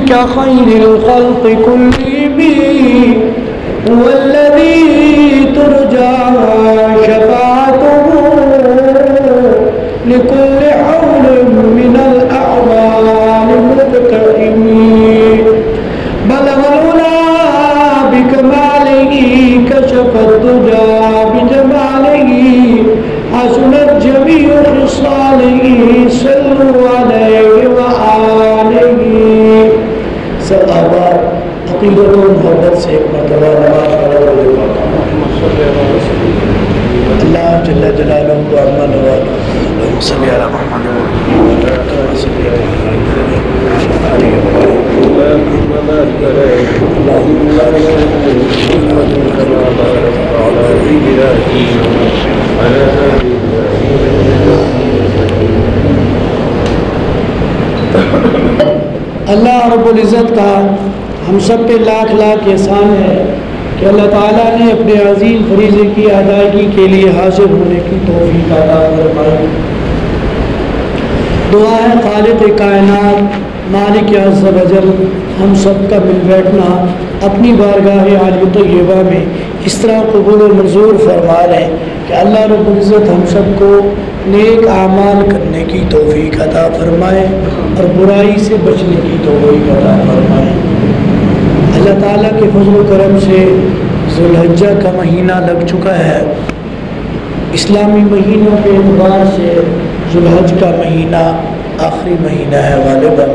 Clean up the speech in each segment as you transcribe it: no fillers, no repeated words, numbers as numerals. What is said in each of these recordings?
كخير الخلق كلهم والذي ترجى شفاعته لكل حول من الأعمال مقتحم بلغ العلا بكماله كشف الدجى بجماله حسنت جميع خصاله صلوا عليه وآله صحابہ عقیدت و محبت سے ایک مرتبہ نماز پڑھو اللہ جل جلالہ و عما نوالہ اللہم صلی علی محمد اللہم صلی علی اللہ رب العزت کا ہم سب پہ لاکھ لاکھ احسان ہے کہ اللہ تعالیٰ نے اپنے عظیم فریضے کی ادائیگی کے لیے حاضر ہونے کی توفیق عطا فرمائی۔ دعا ہے خالق کائنات مالک عز و جل ہم سب کا مل بیٹھنا اپنی بارگاہ عالی طیبہ میں اس طرح قبول و منظور فرما لیں کہ اللہ رب العزت ہم سب کو نیک اعمال کرنے کی توفیق عطا فرمائے اور برائی سے بچنے کی توفیق عطا فرمائے۔ اللہ تعالیٰ کے فضل و کرم سے ذو الحجہ کا مہینہ لگ چکا ہے۔ اسلامی مہینوں کے اعتبار سے ذو الحج کا مہینہ آخری مہینہ ہے غالباً۔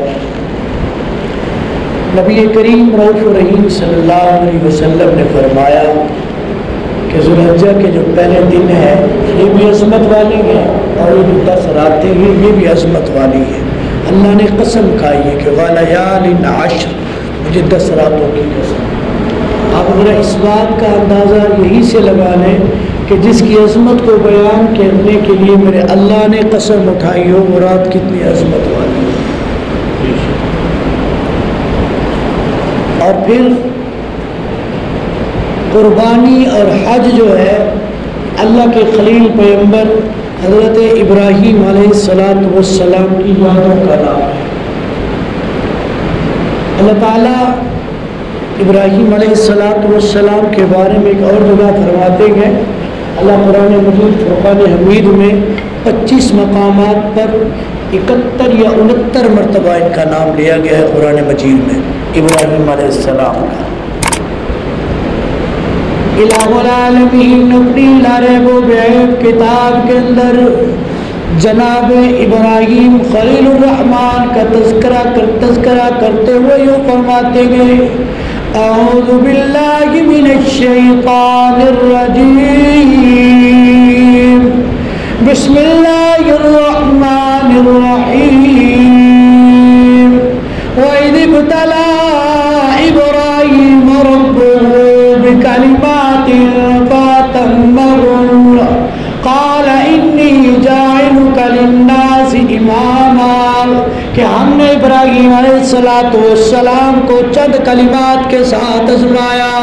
نبی کریم رؤوف رحیم صلی اللہ علیہ وسلم نے فرمایا کہ ذو الحجہ کے جو پہلے دن ہیں یہ بھی عظمت والی ہیں اور یہ جو 10 راتیں ہیں یہ بھی عظمت والی ہیں۔ اللہ نے قسم کھائی ہے کہ وَلَيَالٍ عَشْرٍ مجھے 10 راتوں کی قسم۔ آپ اگر اس بات کا اندازہ یہی سے لگا لیں کہ جس کی عظمت کو بیان کرنے کے لیے میرے اللہ نے قسم اٹھائی ہو وہ رات کتنی عظمت والی ہے۔ اور پھر قربانی اور حج جو ہے اللہ کے خلیل پیغمبر حضرت ابراہیم علیہ السلام کی یادوں کا نام ہے۔ اللہ تعالیٰ ابراہیم علیہ السلام کے بارے میں ایک اور جگہ فرماتے ہیں۔ اللہ قرآن مجید فرقان حمید میں 25 مقامات پر 71 یا 69 مرتبہ ان کا نام لیا گیا ہے قرآن مجید میں ابراہیم علیہ السلام کا۔ الہ العالمین اپنی لا ریب و بیب کتاب کے اندر جناب ابراہیم خلیل الرحمن کا تذکرہ کرتے ہوئے یوں فرماتے گئے اعوذ باللہ من الشیطان الرجیم بسم اللہ الرحمن الرحیم وَإِذِ ابْتَلَى إِبْرَاهِيمَ رَبُّهُ بِكَلِمَاتٍ فَأَتَمَّهُنَّ قال انی جاعلک للناس اماما کہ ہم نے ابراہیم علیہ السلام کو چند کلمات کے ساتھ آزمایا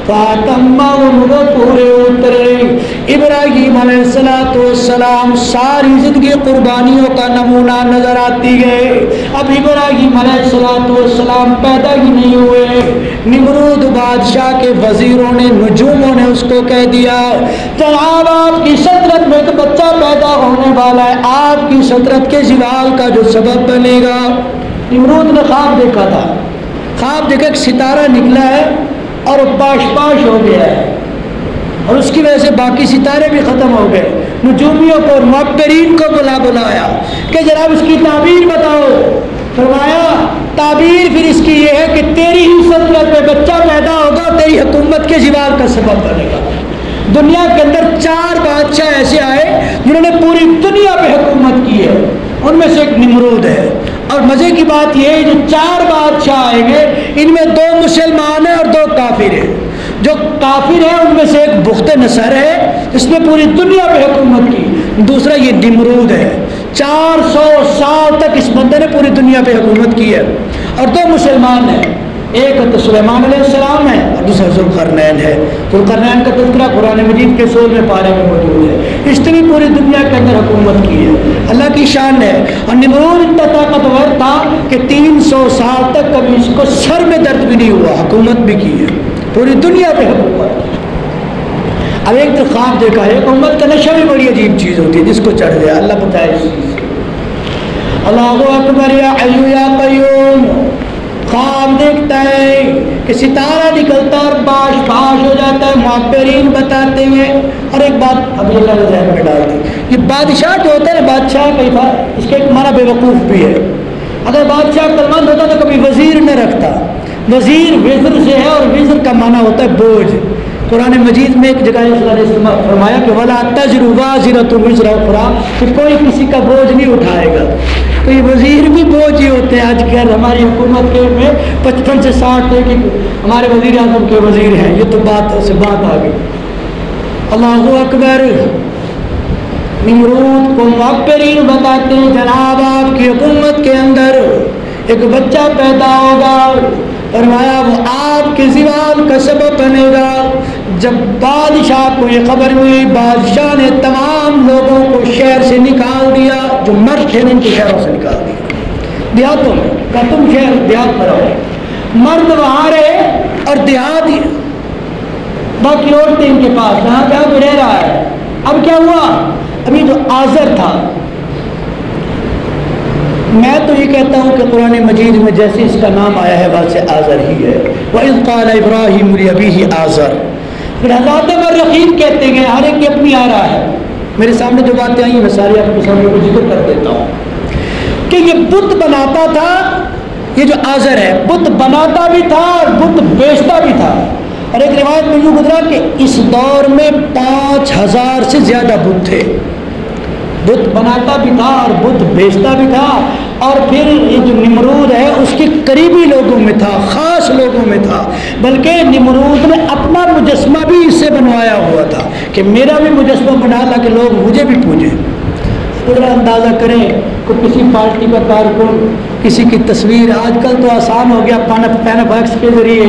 فاتمہن وہ پورے اترے۔ ابراہیم علیہ السلام ساری زندگی قربانیوں کا نمونہ نظر آتی ہے۔ اب ابراہیم علیہ السلام پیدا ہی نہیں ہوئے، نمرود بادشاہ کے وزیروں نے نجوموں نے اس کو کہہ دیا جناب آپ کی سلطنت میں ایک بچہ پیدا ہونے والا ہے، آپ کی سلطنت کے زوال کا جو سبب بنے گا۔ نمرود نے خواب دیکھا تھا، خواب دیکھا ایک ستارہ نکلا ہے اور پاش پاش ہو گیا ہے اور اس کی وجہ سے باقی ستارے بھی ختم ہو گئے۔ نجومیوں کو اور معبرین کو بلایا کہ جناب اس کی تعبیر بتاؤ۔ فرمایا تعبیر پھر اس کی یہ ہے کہ تیری ہی سلطنت میں بچہ پیدا ہوگا، تیری حکومت کے زوال کا سبب بنے گا۔ دنیا کے اندر 4 بادشاہ ایسے آئے جنہوں نے پوری دنیا پہ حکومت کی ہے، ان میں سے ایک نمرود ہے۔ اور مزے کی بات یہ ہے جو 4 بادشاہ آئیں گے ان میں 2 مسلمان ہیں اور 2 کافر ہیں۔ جو کافر ہیں ان میں سے ایک بخت نصر ہے جس نے پوری دنیا پہ حکومت کی، دوسرا یہ نمرود ہے۔ 400 سال تک اس بندے نے پوری دنیا پہ حکومت کی ہے اور 2 مسلمان ہیں۔ ایک تو سلیمان علیہ السلام ہے اور دوسرا ذوالقرنین ہے. ذوالقرنین کا تذکرہ قرآن مجید کے 16ویں پارے میں موجود ہے. اس نے پوری دنیا کے اندر حکومت کی ہے. اللہ کی شان ہے. اور نمرود اتنا طاقتور تھا کہ 300 سال تک کبھی اس کو سر میں درد بھی نہیں ہوا, حکومت بھی کی ہے پوری دنیا پہ حکومت. اب ایک تو خواب دیکھا ہے, حکومت کا نشہ بھی بڑی عجیب چیز ہوتی ہے, جس کو چڑھ گیا اللہ بتائے اس چیز سے. اللہ اکبر یا حی یا قیوم. خواب دیکھتا ہے کہ ستارہ نکلتا اور باش باش ہو جاتا ہے. معبرین بتاتے ہیں. اور ایک بات اب یہ ذہن میں ڈال دی, یہ بادشاہ جو ہوتا ہے نا, بادشاہ کئی بار اس کا ایک معنی بے وقوف بھی ہے. اگر بادشاہ عقلمند ہوتا تو کبھی وزیر نہ رکھتا. وزیر وزر سے ہے, اور وزر کا معنی ہوتا ہے بوجھ. قرآن مجید میں ایک جگہ اللہ نے فرمایا کہ وَلَا تَزِرُ وَازِرَةٌ وِزْرَ أُخْرَىٰ, کہ کوئی کسی کا بوجھ نہیں اٹھائے گا. تو یہ وزیر بھی بوجھ ہی ہوتے ہیں. آج کل ہماری حکومت کے میں 55 سے 60 کہ ہمارے وزیر اعظم کے وزیر ہیں. یہ تو بات سے بات آ گئی. اللہ اکبر. نمرود کو معبرین بتاتے ہیں جناب آپ کی حکومت کے اندر ایک بچہ پیدا ہوگا. فرمایا وہ آپ کی زوال کا سبب بنے گا. جب بادشاہ کو یہ خبر ہوئی, بادشاہ نے تمام لوگوں کو شہر سے نکال دیا. جو مرد تھے ان کے شہروں سے نکال دیا, دیہاتوں میں. کہ تم شہر دیہات پر رہو. مرد وہاں رہے اور دیہات باقی عورتیں ان کے پاس جہاں جہاں پہ رہ رہا ہے. اب کیا ہوا, ابھی جو آزر تھا, میں تو یہ کہتا ہوں کہ قرآن مجید میں جیسے اس کا نام آیا ہے وہاں سے آزر ہی ہے. وَإِذْ قَالَ إِبْرَاهِيمُ لِأَبِيهِ آزر. پھر حضرات مرخین کہتے ہیں, ہر ایک کی اپنی آ رہا ہے. میرے سامنے جو باتیں آئی ہیں میں ساری آپ کے سامنے کو ذکر کر دیتا ہوں کہ یہ بت بناتا تھا. یہ جو آزر ہے بت بناتا بھی تھا اور بت بیچتا بھی تھا. اور ایک روایت میں یوں گزرا کہ اس دور میں 5000 سے زیادہ بت تھے. بت بناتا بھی تھا اور بت بیچتا بھی تھا. اور پھر یہ جو نمرود ہے اس کے قریبی لوگوں میں تھا, خاص لوگوں میں تھا. بلکہ نمرود نے اپنا مجسمہ بھی اس سے بنوایا ہوا تھا کہ میرا بھی مجسمہ بنا لا کہ لوگ مجھے بھی پوجیں. ذرا اندازہ کریں کہ کسی پارٹی کا کارکن, کسی کی تصویر, آج کل تو آسان ہو گیا پین فیکس کے ذریعے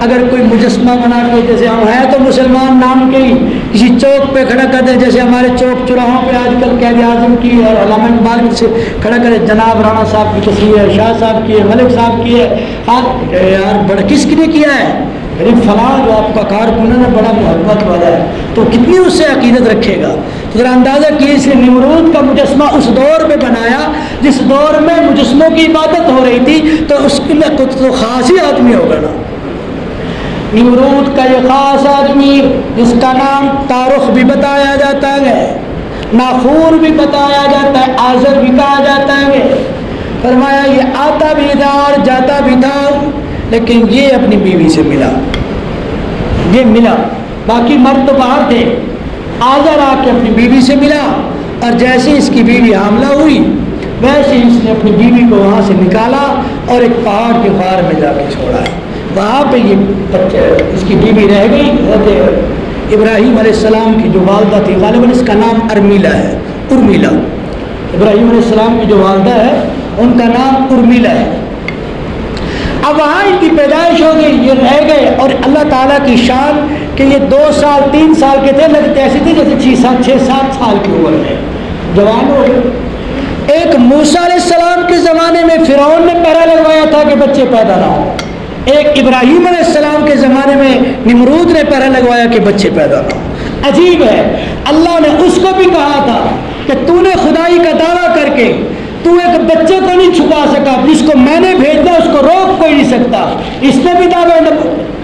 اگر کوئی مجسمہ بنا کے, جیسے ہم ہیں تو مسلمان نام کے ہی کسی چوک پہ کھڑا کر دیں, جیسے ہمارے چوک چوراہوں پہ آج کل قائد اعظم کی اور علامہ اقبال سے کھڑا کرے, جناب رانا صاحب کی تصویر ہے, شاہ صاحب کی ہے, ملک صاحب کی ہے. ہاں یار بڑا کس نے کیا ہے, ارے فلاں جو آپ کا کارکن ہے بڑا محبت والا ہے, تو کتنی اس سے عقیدت رکھے گا. تو ذرا اندازہ کیے اس نمرود کا مجسمہ اس دور میں بنایا جس دور میں مجسموں کی عبادت ہو رہی تھی, تو اس کے لیے تو خاص ہی آدمی ہوگا نا. نمرود کا یہ خاص آدمی جس کا نام تارخ بھی بتایا جاتا ہے, ناخور بھی بتایا جاتا ہے, آزر بھی کہا جاتا ہے. فرمایا یہ آتا بھی تھا اور جاتا بھی تھا, لیکن یہ اپنی بیوی سے ملا. یہ ملا, باقی مرد تو باہر تھے. آزر آ کے اپنی بیوی سے ملا, اور جیسے اس کی بیوی حاملہ ہوئی ویسے اس نے اپنی بیوی کو وہاں سے نکالا اور ایک پہاڑ کے غار میں جا کے چھوڑا ہے. وہاں پہ یہ بچہ اس کی بیوی رہ گئی. حضرت ابراہیم علیہ السلام کی جو والدہ تھی, غالباً اس کا نام ارمیلا ہے, ارمیلا. ابراہیم علیہ السلام کی جو والدہ ہے ان کا نام ارمیلا ہے. اب وہاں ان کی پیدائش ہو گئی, یہ رہ گئے. اور اللہ تعالیٰ کی شان کہ یہ 2 سال 3 سال کے تھے, لگتے ایسے تھے جیسے 6-7 سال کی عمر میں جوان ہو گئے. ایک موسیٰ علیہ السلام کے زمانے میں فرعون نے پہرا لگوایا تھا کہ بچے پیدا نہ ہوں. ایک ابراہیم علیہ السلام کے زمانے میں نمرود نے پہرا لگوایا کہ بچے پیدا نہ ہوں. عجیب ہے, اللہ نے اس کو بھی کہا تھا کہ تو نے خدائی کا دعویٰ کر کے تو ایک بچے کو نہیں چھپا سکا, جس کو میں نے بھیجا اس کو روک کوئی نہیں سکتا. اس نے بھی دعویٰ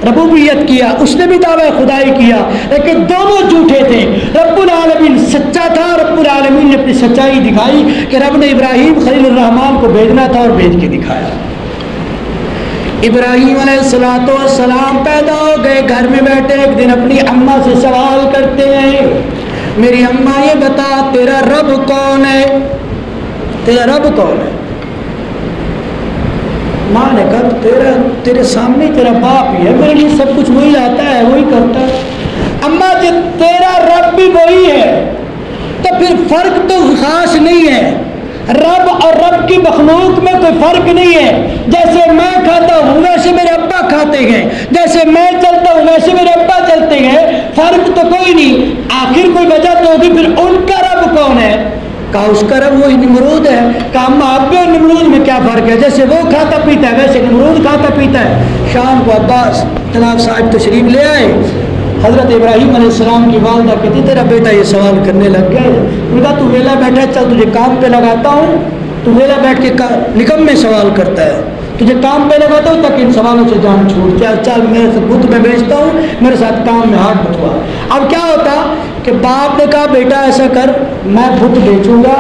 ربوبیت کیا, اس نے بھی دعویٰ خدائی کیا, لیکن دونوں جھوٹے تھے. رب العالمین سچا تھا, رب العالمین نے اپنی سچائی دکھائی کہ رب نے ابراہیم خلیل الرحمان کو بھیجنا تھا اور بھیج کے دکھایا. ابراہیم علیہ السلام پیدا ہو گئے, گھر میں بیٹھے, ایک دن اپنی اماں سے سوال کرتے ہیں, میری اماں یہ بتا تیرا رب کون ہے, تیرا رب کون ہے؟ ماں نے کہا تیرے سامنے تیرا باپ ہی ہے, میرے لیے سب کچھ وہی آتا ہے وہی کرتا ہے. اماں جب تیرا رب بھی وہی ہے تو پھر فرق تو خاص نہیں ہے. رب اور رب کی مخلوق میں کوئی فرق نہیں ہے. جیسے میں کھاتا ہوں ویسے میرے ابا جیسے میں چلتا ہوں ویسے میرے ابا چلتے ہیں، فرق تو کوئی نہیں، آخر کوئی وجہ تو ہوگی، پھر ان کا رب کون ہے؟ کہا اس کا رب وہی نمرود ہے۔ کہا اما ابے اور نمرود میں کیا فرق ہے؟ جیسے وہ کھاتا پیتا ہے ویسے نمرود کھاتا پیتا ہے۔ شام کو عباس جناب صاحب تشریف لے آئے، حضرت ابراہیم علیہ السلام کی والدہ کہتی تیرا بیٹا یہ سوال کرنے لگ گیا ہے۔ انہوں نے کہا تو ویلا بیٹھا، چل تجھے کام پہ لگاتا ہوں، تو ویلا بیٹھ کے نکم میں سوال کرتا ہے، تجھے کام پہ لگاتا ہوں تاکہ ان سوالوں سے جان چھوٹ جائے، چل میرے سے بت میں بیچتا ہوں، میرے ساتھ کام میں ہاتھ بٹوا۔ اب کیا ہوتا کہ باپ نے کہا بیٹا ایسا کر، میں بت بیچوں گا،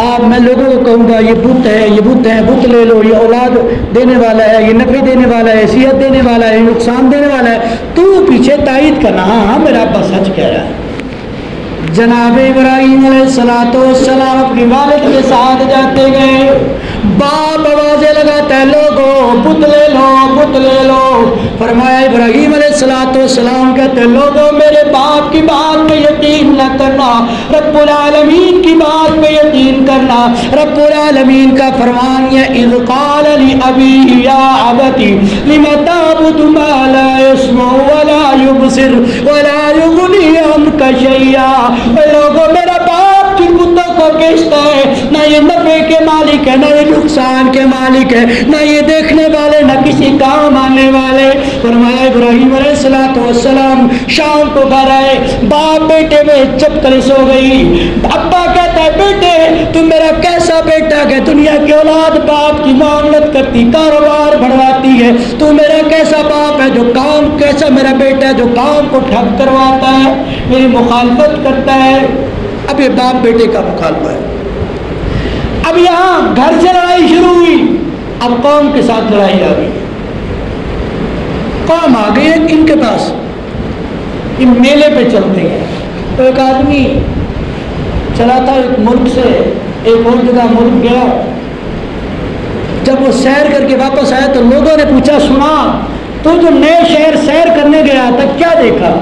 آپ میں لوگوں کو کہوں گا یہ بت ہے، یہ بت ہے، بت لے لو، یہ اولاد دینے والا ہے، یہ نفع دینے والا ہے، صحت دینے والا ہے، یہ نقصان دینے والا ہے، تو پیچھے تائید کرنا ہاں ہاں میرا ابا سچ کہہ رہا ہے۔ جناب ابراہیم علیہ السلام اپنی والد کے ساتھ جاتے گئے، باپ آوازیں لگاتا ہے لوگوں بت لے لو، بت لے لو۔ فرمایا ابراہیم علیہ السلام کہتے ہیں لوگوں میرے باپ کی بات پہ یقین نہ کرنا، رب العالمین کی بات پہ یقین کرنا۔ رب العالمین کا فرمان یہ اذ قال لأبیہ یا ابتی لم تعبد ما لا يسمع ولا يبصر ولا يغنی عنک شیئا۔ لوگوں میرا باپ کی بتوں کو بیچتا ہے، نہ یہ نفع کے مالک ہے، نہ یہ نقصان کے مالک ہے، نہ یہ دیکھنے والے، نہ کسی کام آنے والے۔ فرمایا ابراہیم علیہ السلام شام کو گھر آئے، باپ بیٹے میں چپکلس ہو گئی۔ ابا کہتا ہے بیٹے تم میرا کیسا بیٹا کہ دنیا کی اولاد باپ کی معاملت کرتی، کاروبار بڑھواتی ہے، تو میرا کیسا باپ ہے جو کام، کیسا میرا بیٹا ہے جو کام کو ٹھپ کرواتا ہے، میری مخالفت کرتا ہے۔ اب یہ باپ بیٹے کا مخالفہ ہے۔ اب یہاں گھر سے لڑائی شروع ہوئی، اب قوم کے ساتھ لڑائی آ گئی، قوم آ گئی ان کے پاس، ان میلے پہ چلتے ہیں۔ تو ایک آدمی چلا تھا ایک ملک سے ایک اور جگہ ملک گیا، جب وہ سیر کر کے واپس آیا تو لوگوں نے پوچھا سنا تو جو نئے شہر سیر کرنے گیا تھا کیا دیکھا؟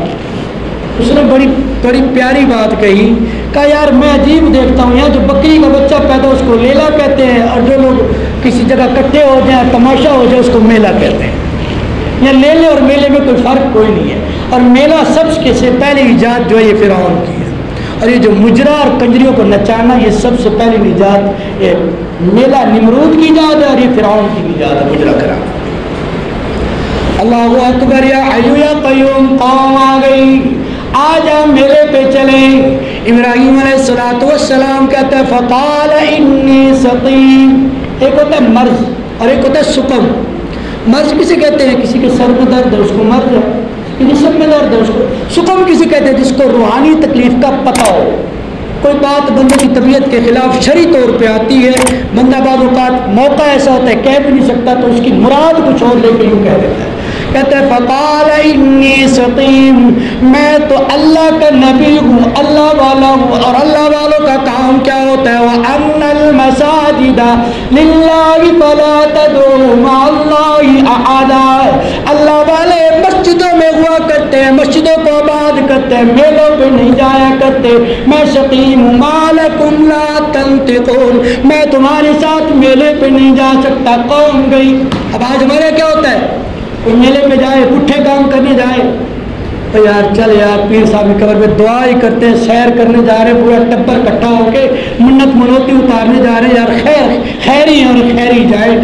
اس نے بڑی پیاری بات کہی، کہا یار میں عجیب دیکھتا ہوں یہاں جو بکری کا بچہ پیدا اس کو لیلا کہتے ہیں، اور جو لوگ کسی جگہ اکٹھے ہو جائیں تماشا ہو جائے اس کو میلہ کہتے ہیں۔ یہ لیلے اور میلے میں کوئی فرق کوئی نہیں ہے، اور میلہ سب کے سے پہلی ایجاد جو ہے یہ فرعون کی ہے، اور یہ جو مجرا اور کنجریوں کو نچانا یہ سب سے پہلی ایجاد، یہ میلہ نمرود کی ایجاد ہے اور یہ فرعون کی ایجاد ہے، مجرا کرانا۔ اللہ اکبر یا حی یا قیوم، قوم آ گئی، آج ہم میلے پہ چلیں۔ ابراہیم علیہ السلام کہتا ہے فقال انی سقیم۔ ایک ہوتا ہے مرض اور ایک ہوتا ہے سقم۔ مرض کسے کہتے ہیں؟ کسی کے سر میں درد ہے اس کو مرض ہے، کسی سر میں درد ہے اس کو سقم کسے کہتے ہیں؟ جس کو روحانی تکلیف کا پتہ ہو، کوئی بات بندے کی طبیعت کے خلاف شرعی طور پہ آتی ہے، بندہ بعض اوقات موقع ایسا ہوتا ہے کہہ بھی نہیں سکتا تو اس کی مراد کچھ اور لے کے یوں کہہ دیتا ہے۔ کہتے ہیں فقال انی سقیم، میں تو اللہ کا نبی ہوں، اللہ والا ہوں، اور اللہ والوں کا کام کیا ہوتا ہے؟ وَأَنَّ الْمَسَاجِدَ لِلَّهِ فَلَا تَدْعُوا مَعَ اللَّهِ أَحَدًا۔ اللہ والے مسجدوں میں ہوا کرتے ہیں، مسجدوں کو آباد کرتے ہیں، میلوں پہ نہیں جایا کرتے۔ میں سقیم ہوں، مَا لَكُمْ لَا تَنْطِقُونَ، میں تمہارے ساتھ میلے پہ نہیں جا سکتا۔ قوم گئی۔ اب آج ہمارے کیا ہوتا ہے؟ کوئی میلے پہ جائے، پٹھے کام کرنے جائے تو یار چل یار پیر صاحب کی قبر پہ دعا ہی کرتے ہیں، سیر کرنے جا رہے پورا ٹبر اکٹھا ہو کے منت منوتی اتارنے جا رہے ہیں، یار خیری اور خیری جائے،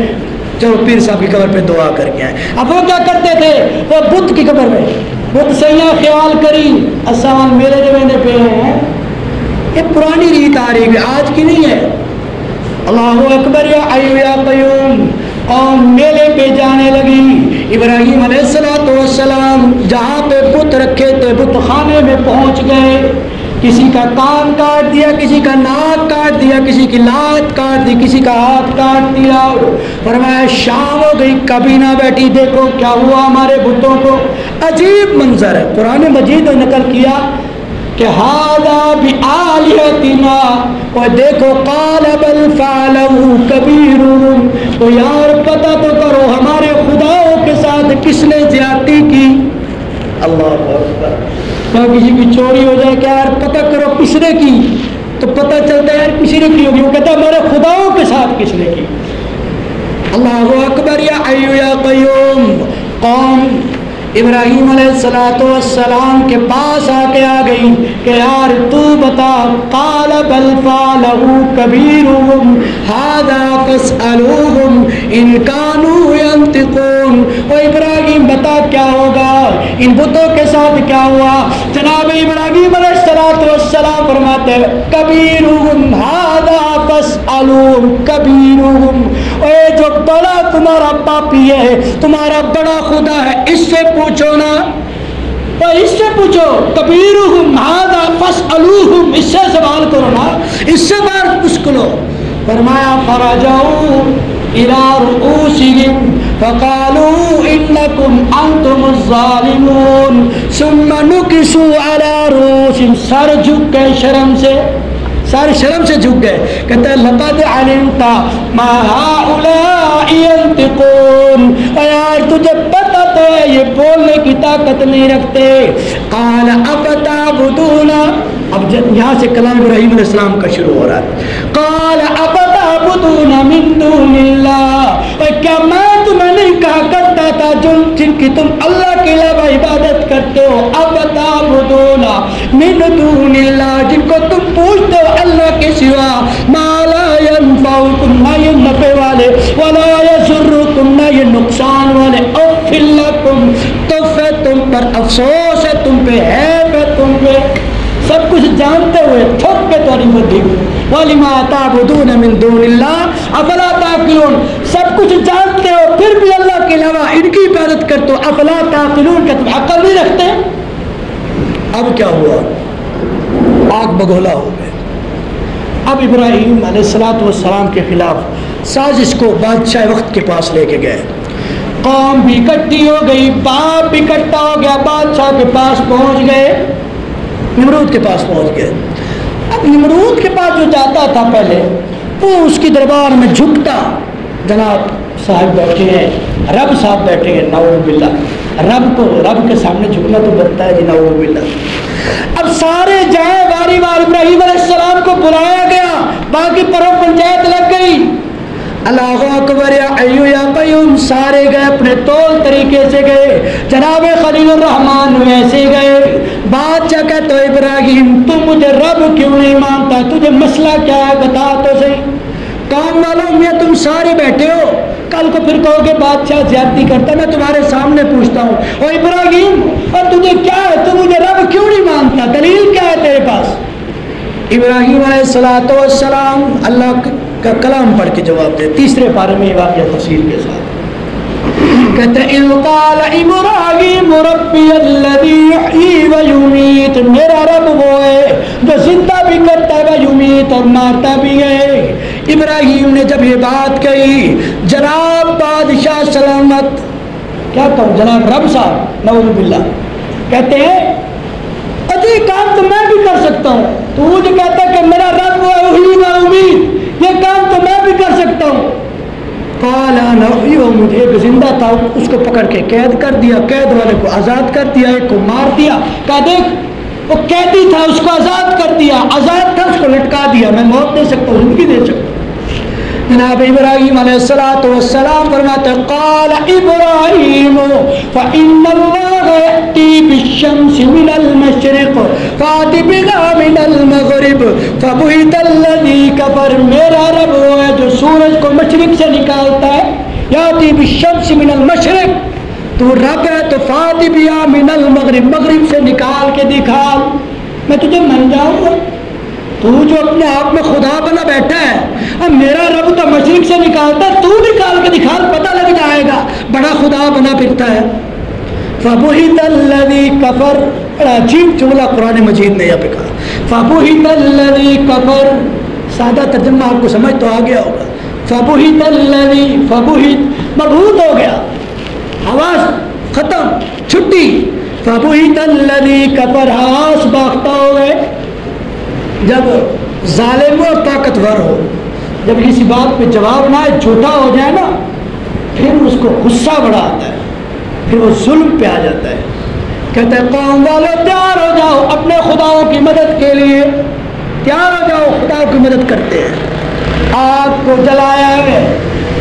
چلو پیر صاحب کی قبر پہ دعا کر کے آئے۔ اب وہ کیا کرتے تھے؟ وہ بت کی قبر میں بت سیاح خیال کری آسان میلے جمعے پہ ہیں، یہ پرانی ریت آ رہی ہے، آج کی نہیں ہے۔ اللہ اکبر یا حی یا قیوم، قوم میلے پہ جانے لگی۔ ابراہیم علیہ السلام جہاں پہ بت رکھے تھے بت خانے میں پہنچ گئے، کسی کا کان کاٹ دیا، کسی کا ناک کاٹ دیا، کسی کی لات کاٹ دی، کسی کا ہاتھ کاٹ دیا۔ فرمایا شام ہو گئی کبھی نہ بیٹھی، دیکھو کیا ہوا ہمارے بتوں کو۔ عجیب منظر ہے، قرآن مجید نے نقل کیا کہ ہذا بآلہتنا، اور دیکھو قال بل فعلہ کبیرہم، تو یار پتہ تو کرو ہمارے خداؤں کے ساتھ کس نے زیادتی کی۔ اللہ اکبر، کیا کسی کی چوری ہو جائے کہ یار پتہ کرو کس نے کی، تو پتہ چلتا ہے یار کسی نے کی ہوگی، وہ کہتا ہے ہمارے خداؤں کے ساتھ کس نے کی۔ اللہ اکبر یا حی یا قیوم، قوم ابراہیم علیہ السلام کے پاس آ گئی کہ یار تو بتا. قال بل فعلہ کبیرہم ھذا فاسألوہم ان کانوا ینطقون. او ابراہیم بتا کیا ہوگا, ان بتوں کے ساتھ کیا ہوا؟ جناب ابراہیم علیہ السلام فرماتے ہیں کبیرہم ھذا فاسألوہم کبیرہم. اے جو بڑا تمہارا پاپی ہے, تمہارا بڑا خدا ہے, اس سے پوچھو نا, اس سے پوچھو. کبیرہم ھذا فاسألوہم, اس سے سوال کرو نا, اس سے بات پوچھ لو. فرمایا فرجعوا الى رؤوسهم فقالوا انکم انتم الظالمون ثم نکسوا على رؤوسهم. سر جھک گئے شرم سے, سارے شرم سے جھک گئے. کہتا ہے لقد علمت ما هؤلاء ينطقون, اور یار تجھے پتہ تو ہے یہ بولنے کی طاقت نہیں رکھتے. قال افتعبدون, اب یہاں سے کلام ابراہیم علیہ السلام کا شروع ہو رہا ہے. قال افتعبدون من دون اللہ, اور کیا میں تمہیں نہیں کہا کرتا تھا جن کی تم اللہ کے علاوہ عبادت کرتے ہو. افتعبدون من دون اللہ, جن کو تم پوچھتے ہو اللہ کے سوا. ما لا ينفعكم, نہ یہ نفع والے, ولا يضركم, نہ یہ نقصان والے. اف لکم, تو تم پر افسوس ہے, تم پہ عیب ہے, تم پہ سب کچھ جانتے ہوئے تھوک کے تمہاری بدی. وَلِمَا تَعْبُدُونَ مِن دُونِ اللَّهِ أَفَلَا تَعْقِلُونَ, سب کچھ جانتے ہو پھر بھی اللہ کے علاوہ ان کی عبادت کرتے ہو. افلا تعقلون, کہ تم عقل نہیں رکھتے. اب کیا ہوا, آگ بگولا ہو گئے. اب ابراہیم علیہ السلام کے خلاف سازش کو بادشاہ وقت کے پاس لے کے گئے. قوم بھی اکٹھی ہو گئی, باپ بھی اکٹھا ہو گیا, بادشاہ کے پاس پہنچ گئے, نمرود کے پاس پہنچ گئے. اب نمرود کے پاس جو جاتا تھا پہلے, وہ اس کی دربار میں جھکتا. جناب صاحب بیٹھے ہیں, رب صاحب بیٹھے ہیں, نعوذ باللہ, رب کے سامنے جھکنا تو بنتا ہے جی, نعوذ باللہ. اب سارے جائیں باری بار, ابراہیم علیہ السلام کو بلایا گیا, باقی پرو پنچایت لگ گئی. اللہ اکبر یا حی یا قیوم, سارے گئے اپنے طول طریقے سے گئے. جناب خلیل الرحمن ویسے گئے. بادشاہ کہتا ہے ابراہیم تو مجھے رب کیوں نہیں مانتا, تجھے مسئلہ کیا ہے بتا تو صحیح. کام معلوم ہے تم سارے بیٹھے ہو, کل کو پھر کہو کہ بادشاہ زیادتی کرتا, میں تمہارے سامنے پوچھتا ہوں. اور ابراہیم اور تجھے کیا ہے, تو مجھے رب کیوں نہیں مانتا, دلیل کیا ہے تیرے پاس؟ ابراہیم علیہ السلام اللہ کا کلام پڑھ کے جواب دے. تیسرے پارے میں یہ واقعہ تفصیل کے ساتھ کہتے ہیں اِذْ قَالَ إِبْرَاهِيمُ رَبِّيَ الَّذِي يُحْيِي وَيُمِيتُ, میرا رب وہ ہے جو زندہ بھی کرتا ہے, وَيُمِيتُ, اور مارتا بھی ہے. ابراہیم نے جب یہ بات کہی, جناب بادشاہ سلامت, کیا کہوں جناب رب صاحب نعوذ باللہ, کہتے ہیں اجی کام تو میں بھی کر سکتا ہوں. تو وہ جو کہتا ہے کہ میرا رب وہ یحیی و یمیت, یہ کام تو میں بھی کر سکتا ہوں. قال انا احیی و امیت, ایک زندہ تھا اس کو پکڑ کے قید کر دیا, قید والے کو آزاد کر دیا, ایک کو مار دیا. کہا دیکھ وہ قیدی تھا اس کو آزاد کر دیا, آزاد تھا اس کو لٹکا دیا, میں موت دے سکتا ہوں, زندگی دے سکتا ہوں. جناب ابراہیم علیہ السلام فرماتے ہیں قال ابراہیم فإن اللہ یأتی بالشمس من المشرق فأت بها من المغرب فبہت الذی کفر, میرا رب وہ ہے جو سورج کو مشرق سے نکالتا ہے. یأتی بالشمس من المشرق, تو رب ہے تو فأت بها من المغرب, مغرب سے نکال کے دکھا, میں تجھے مان جاؤں گا. تو جو اپنے آپ میں خدا بنا بیٹھا ہے, اب میرا رب تو مشرق سے نکالتا ہے, تو نکال کے دکھا, پتہ لگ جائے گا, بڑا خدا بنا پھرتا ہے. فَبُهِتَ الَّذِي كَفَرَ, عجیب جملہ قرآن مجید نے یہاں پہ کہا, فَبُهِتَ الَّذِي كَفَرَ, سادہ ترجمہ آپ کو سمجھ تو آ گیا ہوگا. فَبُهِتَ الَّذِي, فَبُهِت مبہوت ہو گیا, حواس ختم, چھٹی. فَبُهِتَ الَّذِي كَفَرَ, حواس باختہ ہو گئے. جب ظالم اور طاقتور ہو, جب کسی بات پہ جواب نہ آئے, جھوٹا ہو جائے نا, پھر اس کو غصہ بڑا آتا ہے, پھر وہ ظلم پہ آ جاتا ہے. کہتے ہیں قوم والو تیار ہو جاؤ اپنے خداؤں کی مدد کے لیے, تیار ہو جاؤ, خداؤں کی مدد کرتے ہیں. آگ کو جلایا ہے,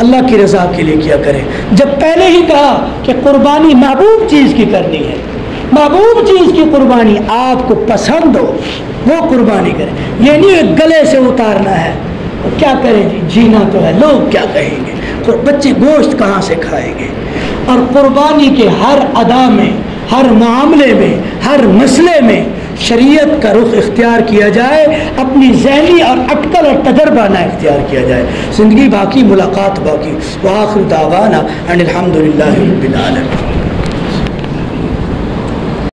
اللہ کی رضا کے لیے کیا کریں. جب پہلے ہی کہا کہ قربانی محبوب چیز کی کرنی ہے، محبوب چیز کی قربانی آپ کو پسند ہو وہ قربانی کریں. یہ نہیں گلے سے اتارنا ہے. کیا کریں جی، جینا تو ہے، لوگ کیا کہیں گے، بچے گوشت کہاں سے کھائیں گے. اور قربانی کے ہر ادا میں، ہر معاملے میں، ہر مسئلے میں شریعت کا رخ اختیار کیا جائے، اپنی ذہنی اور عقل اور تجربہ نہ اختیار کیا جائے. زندگی باقی، ملاقات باقی. وآخر دعوانا ان الحمد للہ رب العالمین.